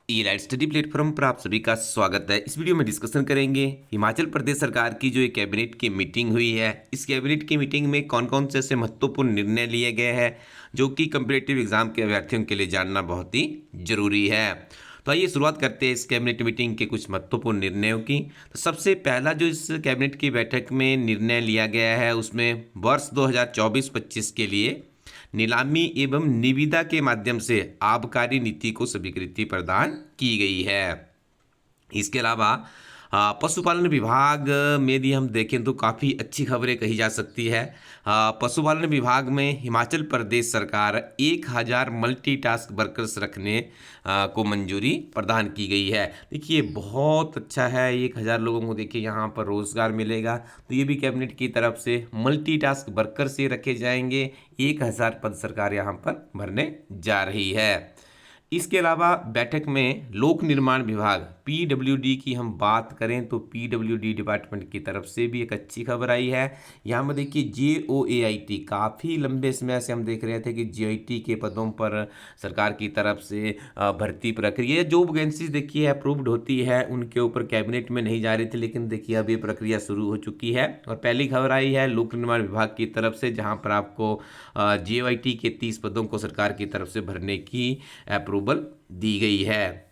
ई light study platform पर आप सभी का स्वागत है। इस वीडियो में डिस्कशन करेंगे हिमाचल प्रदेश सरकार की जो एक कैबिनेट की मीटिंग हुई है। इस कैबिनेट की मीटिंग में कौन कौन से ऐसे महत्वपूर्ण निर्णय लिए गए हैं जो कि कम्पिटिटिव एग्जाम के अभ्यर्थियों के लिए जानना बहुत ही जरूरी है। तो आइए शुरुआत करते हैं इस कैबिनेट मीटिंग के कुछ महत्वपूर्ण निर्णयों की। तो सबसे पहला जो इस कैबिनेट की बैठक में निर्णय लिया गया है उसमें वर्ष 2024-25 के लिए नीलामी एवं निविदा के माध्यम से आबकारी नीति को स्वीकृति प्रदान की गई है। इसके अलावा पशुपालन विभाग में यदि हम देखें तो काफ़ी अच्छी खबरें कही जा सकती है। पशुपालन विभाग में हिमाचल प्रदेश सरकार 1000 मल्टीटास्क वर्कर्स रखने को मंजूरी प्रदान की गई है। देखिए बहुत अच्छा है, 1000 लोगों को देखिए यहाँ पर रोजगार मिलेगा। तो ये भी कैबिनेट की तरफ से मल्टीटास्क वर्कर से रखे जाएंगे। 1000 पद सरकार यहाँ पर भरने जा रही है। इसके अलावा बैठक में लोक निर्माण विभाग पीडब्ल्यूडी की हम बात करें तो पीडब्ल्यूडी डिपार्टमेंट की तरफ से भी एक अच्छी खबर आई है। यहाँ पर देखिए जेओएआईटी, काफ़ी लंबे समय से हम देख रहे थे कि जेआईटी के पदों पर सरकार की तरफ से भर्ती प्रक्रिया जो वैकेंसीज देखिए अप्रूव्ड होती है उनके ऊपर कैबिनेट में नहीं जा रही थी, लेकिन देखिए अब ये प्रक्रिया शुरू हो चुकी है। और पहली खबर आई है लोक निर्माण विभाग की तरफ से जहाँ पर आपको जेओआईटी के 30 पदों को सरकार की तरफ से भरने की अप्रूवल दी गई है।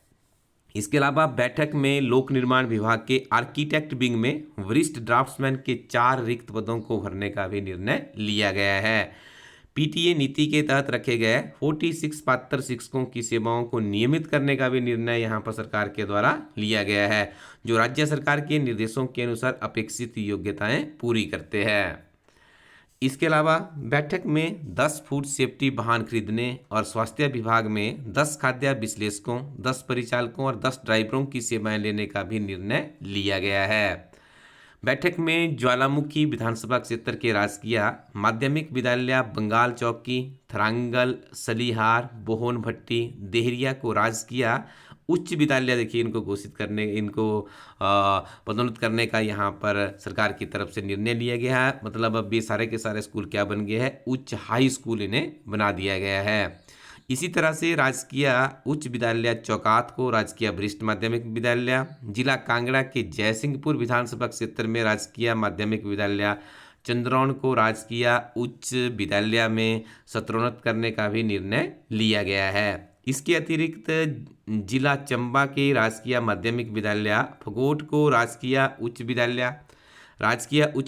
इसके अलावा बैठक में लोक निर्माण विभाग के आर्किटेक्ट विंग में वरिष्ठ ड्राफ्ट्समैन के 4 रिक्त पदों को भरने का भी निर्णय लिया गया है। पीटीए नीति के तहत रखे गए 46 पात्र शिक्षकों की सेवाओं को नियमित करने का भी निर्णय यहाँ पर सरकार के द्वारा लिया गया है, जो राज्य सरकार के निर्देशों के अनुसार अपेक्षित योग्यताएं पूरी करते हैं। इसके अलावा बैठक में 10 फूड सेफ्टी वाहन खरीदने और स्वास्थ्य विभाग में 10 खाद्य विश्लेषकों, 10 परिचालकों और 10 ड्राइवरों की सेवाएं लेने का भी निर्णय लिया गया है। बैठक में ज्वालामुखी विधानसभा क्षेत्र के राजकीय माध्यमिक विद्यालय बंगाल चौकी, थरांगल, सलीहार, बोहन भट्टी, देहरिया को राजकीय उच्च विद्यालय देखिए इनको पदोन्नत करने का यहाँ पर सरकार की तरफ से निर्णय लिया गया है। मतलब अब ये सारे के सारे स्कूल क्या बन गए हैं, उच्च हाई स्कूल इन्हें बना दिया गया है। इसी तरह से राजकीय उच्च विद्यालय चौकात को राजकीय वरिष्ठ माध्यमिक विद्यालय, जिला कांगड़ा के जयसिंहपुर विधानसभा क्षेत्र में राजकीय माध्यमिक विद्यालय चंद्रौन को राजकीय उच्च विद्यालय में स्तरोन्नत करने का भी निर्णय लिया गया है। इसके अतिरिक्त जिला चंबा के राजकीय माध्यमिक विद्यालय फगोट को राजकीय उच्च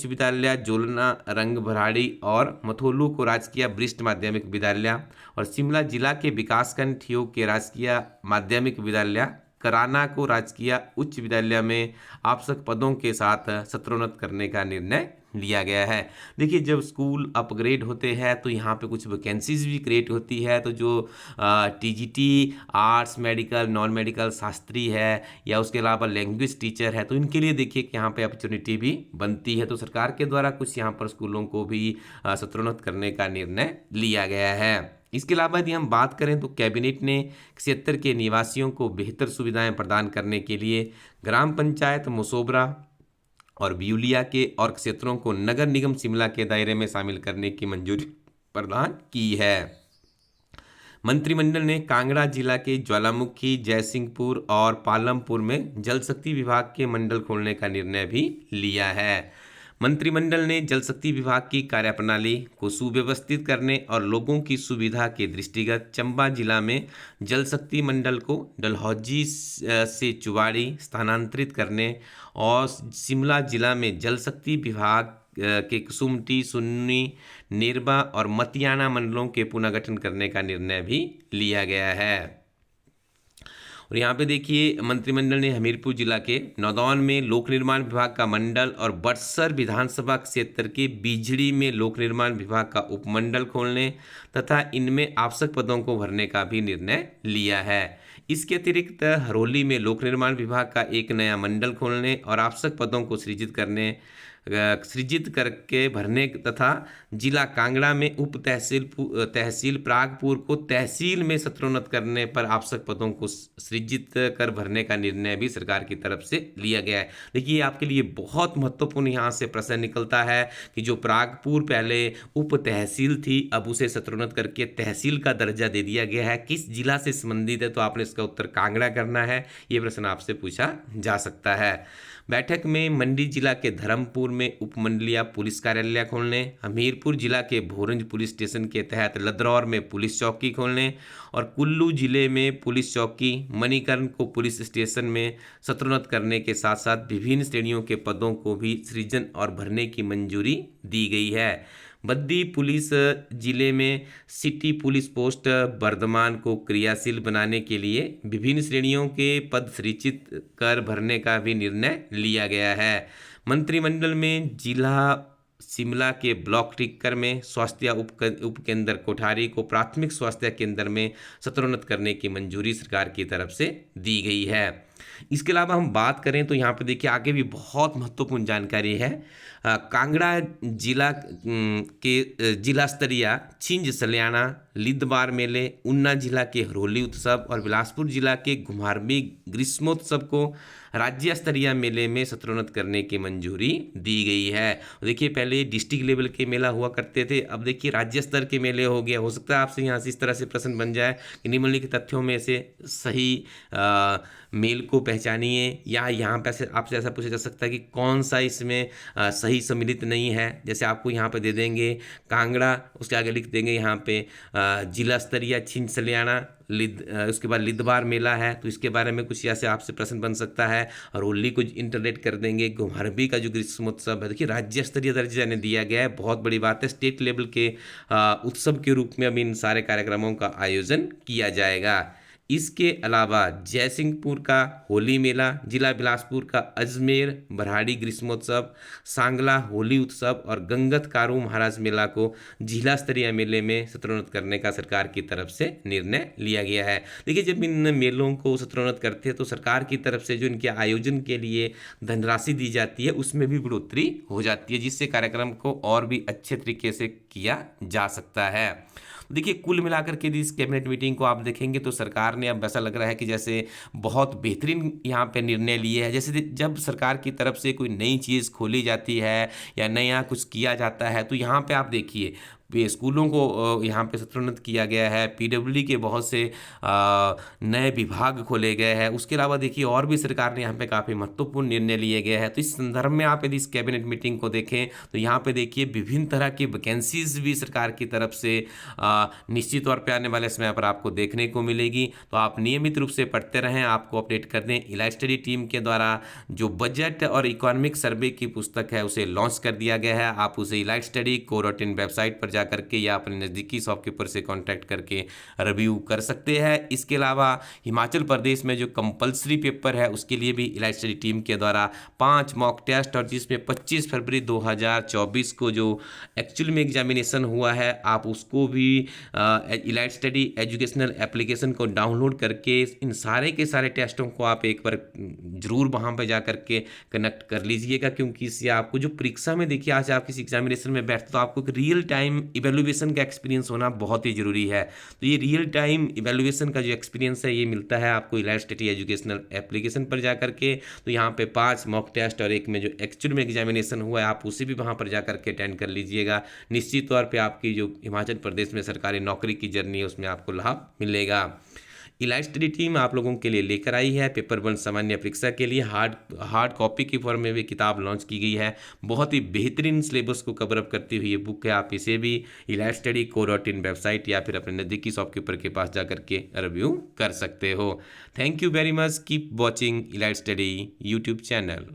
विद्यालय जोलना रंगभराड़ी और मथोलू को राजकीय वरिष्ठ माध्यमिक विद्यालय और शिमला जिला के विकासखंड ठियोग के राजकीय माध्यमिक विद्यालय कराना को राजकीय उच्च विद्यालय में आवश्यक पदों के साथ स्तरोन्नत करने का निर्णय लिया गया है। देखिए जब स्कूल अपग्रेड होते हैं तो यहाँ पे कुछ वैकेंसीज भी क्रिएट होती है। तो जो TGT arts, medical, non medical, Shastri है या उसके अलावा लैंग्वेज टीचर है, तो इनके लिए देखिए कि यहाँ पे अपॉर्चुनिटी भी बनती है। तो सरकार के द्वारा कुछ यहाँ पर स्कूलों को भी स्तरोन्नत करने का निर्णय लिया गया है। इसके अलावा यदि हम बात करें तो कैबिनेट ने क्षेत्र के निवासियों को बेहतर सुविधाएं प्रदान करने के लिए ग्राम पंचायत मसोबरा और ब्यूलिया के और क्षेत्रों को नगर निगम शिमला के दायरे में शामिल करने की मंजूरी प्रदान की है। मंत्रिमंडल ने कांगड़ा जिला के ज्वालामुखी, जयसिंहपुर और पालमपुर में जल शक्ति विभाग के मंडल खोलने का निर्णय भी लिया है। मंत्रिमंडल ने जल शक्ति विभाग की कार्यप्रणाली को सुव्यवस्थित करने और लोगों की सुविधा के दृष्टिगत चंबा जिला में जल शक्ति मंडल को डलहौजी से चुवाड़ी स्थानांतरित करने और शिमला जिला में जल शक्ति विभाग के कुसुमटी, सुन्नी, नेरबा और मतियाना मंडलों के पुनर्गठन करने का निर्णय भी लिया गया है। और यहाँ पे देखिए मंत्रिमंडल ने हमीरपुर जिला के नौदौन में लोक निर्माण विभाग का मंडल और बड़सर विधानसभा क्षेत्र के बिजड़ी में लोक निर्माण विभाग का उपमंडल खोलने तथा इनमें आवश्यक पदों को भरने का भी निर्णय लिया है। इसके अतिरिक्त हरोली में लोक निर्माण विभाग का एक नया मंडल खोलने और आवश्यक पदों को सृजित करने सृजित करके भरने तथा जिला कांगड़ा में उप तहसील प्रागपुर को तहसील में सत्रोन्नत करने पर आवश्यक पदों को सृजित कर भरने का निर्णय भी सरकार की तरफ से लिया गया है। देखिए आपके लिए बहुत महत्वपूर्ण यहाँ से प्रश्न निकलता है कि जो प्रागपुर पहले उप तहसील थी अब उसे सत्रोन्नत करके तहसील का दर्जा दे दिया गया है, किस जिला से संबंधित है? तो आपने इसका उत्तर कांगड़ा करना है। ये प्रश्न आपसे पूछा जा सकता है। बैठक में मंडी जिला के धर्मपुर में उपमंडलीय पुलिस कार्यालय खोलने, हमीरपुर जिला के भोरंज पुलिस स्टेशन के तहत लदरौर में पुलिस चौकी खोलने और कुल्लू जिले में पुलिस चौकी, मणिकर्ण को पुलिस स्टेशन में सत्रोन्नत करने के साथ साथ विभिन्न श्रेणियों के पदों को भी सृजन और भरने की मंजूरी दी गई है। बद्दी पुलिस जिले में सिटी पुलिस पोस्ट बर्धमान को क्रियाशील बनाने के लिए विभिन्न श्रेणियों के पद सृजित कर भरने का भी निर्णय लिया गया है। मंत्रिमंडल में जिला शिमला के ब्लॉक टिक्कर में स्वास्थ्य उप केंद्र कोठारी को प्राथमिक स्वास्थ्य केंद्र में सत्रोन्नत करने की मंजूरी सरकार की तरफ से दी गई है। इसके अलावा हम बात करें तो यहाँ पे देखिए आगे भी बहुत महत्वपूर्ण जानकारी है। कांगड़ा जिला के जिला स्तरीय छिंज सलियाना लिद्दबार मेले, ऊना जिला के हरोली उत्सव और बिलासपुर जिला के घुमारवी ग्रीष्मोत्सव को राज्य स्तरीय मेले में सत्रोन्नत करने की मंजूरी दी गई है। देखिए पहले डिस्ट्रिक्ट लेवल के मेला हुआ करते थे, अब देखिए राज्य स्तर के मेले हो गया। हो सकता है आपसे यहाँ से इस तरह से प्रश्न बन जाए कि निम्नलिखित तथ्यों में से सही मेल को पहचानिए, या यहाँ पे आपसे ऐसा पूछा जा सकता है कि कौन सा इसमें सही सम्मिलित नहीं है। जैसे आपको यहाँ पे दे देंगे कांगड़ा, उसके आगे लिख देंगे यहाँ पे जिला स्तरीय छिंज सलियाना, उसके बाद लिद्दबार मेला है, तो इसके बारे में कुछ ऐसे आपसे प्रश्न बन सकता है। और होली को इंटरलेट कर देंगे। घुमारवी का जो ग्रीष्मोत्सव है, देखिए राज्य स्तरीय दर्जा ने दिया गया है, बहुत बड़ी बात है। स्टेट लेवल के उत्सव के रूप में अब इन सारे कार्यक्रमों का आयोजन किया जाएगा। इसके अलावा जयसिंहपुर का होली मेला, जिला बिलासपुर का अजमेर बरहाड़ी ग्रीष्मोत्सव, सांगला होली उत्सव और गंगत कारू महाराज मेला को जिला स्तरीय मेले में सत्रोन्नत करने का सरकार की तरफ से निर्णय लिया गया है। देखिए जब इन मेलों को सत्रोन्नत करते हैं तो सरकार की तरफ से जो इनके आयोजन के लिए धनराशि दी जाती है उसमें भी बढ़ोतरी हो जाती है, जिससे कार्यक्रम को और भी अच्छे तरीके से किया जा सकता है। देखिए कुल मिलाकर के इस कैबिनेट मीटिंग को आप देखेंगे तो सरकार ने अब ऐसा लग रहा है कि जैसे बहुत बेहतरीन यहाँ पे निर्णय लिए हैं। जैसे जब सरकार की तरफ से कोई नई चीज़ खोली जाती है या नया कुछ किया जाता है तो यहाँ पे आप देखिए स्कूलों को यहाँ पे सत्रोन्नत किया गया है, पीडब्ल्यूडी के बहुत से नए विभाग खोले गए हैं। उसके अलावा देखिए और भी सरकार ने यहाँ पे काफ़ी महत्वपूर्ण निर्णय लिए गए हैं। तो इस संदर्भ में आप यदि इस कैबिनेट मीटिंग को देखें तो यहाँ पे देखिए विभिन्न तरह की वैकेंसीज भी सरकार की तरफ से निश्चित तौर पर आने वाले समय पर आपको देखने को मिलेगी। तो आप नियमित रूप से पढ़ते रहें, आपको अपडेट कर दें। इलाइट स्टडी टीम के द्वारा जो बजट और इकोनॉमिक सर्वे की पुस्तक है उसे लॉन्च कर दिया गया है। आप उसे इलाइट स्टडी co.in वेबसाइट पर जा करके या अपने नज़दीकी शॉपकीपर से कांटेक्ट करके रिव्यू कर सकते हैं। इसके अलावा हिमाचल प्रदेश में जो कंपलसरी पेपर है उसके लिए भी इलाइट स्टडी टीम के द्वारा 5 मॉक टेस्ट और जिसमें 25 फरवरी 2024 को जो एक्चुअल में एग्जामिनेशन हुआ है आप उसको भी इलाइट स्टडी एजुकेशनल एप्लीकेशन को डाउनलोड करके इन सारे के सारे टेस्टों को आप एक बार जरूर वहाँ पर जा करके कनेक्ट कर लीजिएगा, क्योंकि इससे आपको जो परीक्षा में देखिए आज आप किसी एग्जामिनेशन में बैठते तो आपको रियल टाइम इवैल्यूएशन का एक्सपीरियंस होना बहुत ही ज़रूरी है। तो ये रियल टाइम इवैल्यूएशन का जो एक्सपीरियंस है ये मिलता है आपको इलाइट स्टडी एजुकेशनल एप्लीकेशन पर जा करके। तो यहाँ पे 5 मॉक टेस्ट और एक में जो एक्चुअल में एग्जामिनेशन हुआ है आप उसे भी वहाँ पर जा करके अटेंड कर लीजिएगा। निश्चित तौर पर आपकी जो हिमाचल प्रदेश में सरकारी नौकरी की जर्नी है उसमें आपको लाभ मिलेगा। इलाइट स्टडी टीम आप लोगों के लिए लेकर आई है पेपर 1 सामान्य परीक्षा के लिए हार्ड कॉपी की फॉर्म में भी किताब लॉन्च की गई है। बहुत ही बेहतरीन सिलेबस को कवर अप करती हुई ये बुक है। आप इसे भी इलाइट स्टडी co.in वेबसाइट या फिर अपने नज़दीकी शॉपकीपर के पास जा करके रिव्यू कर सकते हो। Thank you very much. Keep watching elite study YouTube channel.